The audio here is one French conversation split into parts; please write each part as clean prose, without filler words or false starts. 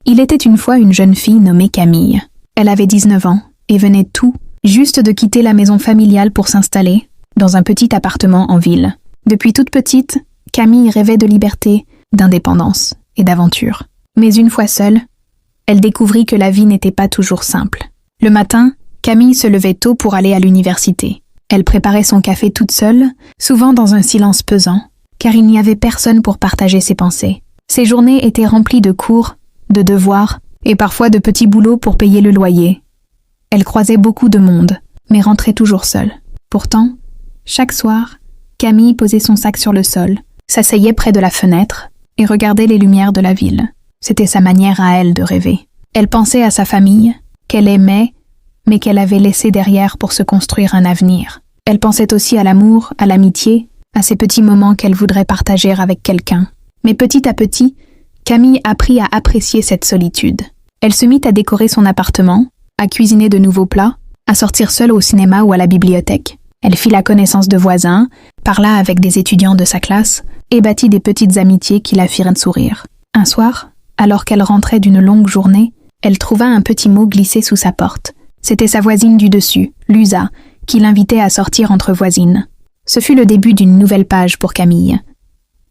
Il était une fois une jeune fille nommée Camille. Elle avait 19 ans et venait tout juste de quitter la maison familiale pour s'installer dans un petit appartement en ville. Depuis toute petite, Camille rêvait de liberté, d'indépendance et d'aventure. Mais une fois seule, elle découvrit que la vie n'était pas toujours simple. Le matin, Camille se levait tôt pour aller à l'université. Elle préparait son café toute seule, souvent dans un silence pesant, car il n'y avait personne pour partager ses pensées. Ses journées étaient remplies de cours, de devoirs et parfois de petits boulots pour payer le loyer. Elle croisait beaucoup de monde, mais rentrait toujours seule. Pourtant, chaque soir, Camille posait son sac sur le sol, s'asseyait près de la fenêtre et regardait les lumières de la ville. C'était sa manière à elle de rêver. Elle pensait à sa famille, qu'elle aimait, mais qu'elle avait laissée derrière pour se construire un avenir. Elle pensait aussi à l'amour, à l'amitié, à ces petits moments qu'elle voudrait partager avec quelqu'un. Mais petit à petit, Camille apprit à apprécier cette solitude. Elle se mit à décorer son appartement, à cuisiner de nouveaux plats, à sortir seule au cinéma ou à la bibliothèque. Elle fit la connaissance de voisins, parla avec des étudiants de sa classe et bâtit des petites amitiés qui la firent sourire. Un soir, alors qu'elle rentrait d'une longue journée, elle trouva un petit mot glissé sous sa porte. C'était sa voisine du dessus, Lusa, qui l'invitait à sortir entre voisines. Ce fut le début d'une nouvelle page pour Camille.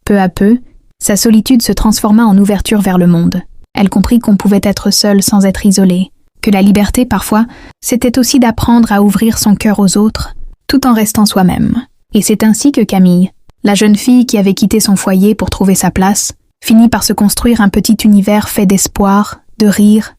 Peu à peu, sa solitude se transforma en ouverture vers le monde. Elle comprit qu'on pouvait être seule sans être isolée, que la liberté, parfois, c'était aussi d'apprendre à ouvrir son cœur aux autres, tout en restant soi-même. Et c'est ainsi que Camille, la jeune fille qui avait quitté son foyer pour trouver sa place, finit par se construire un petit univers fait d'espoir, de rire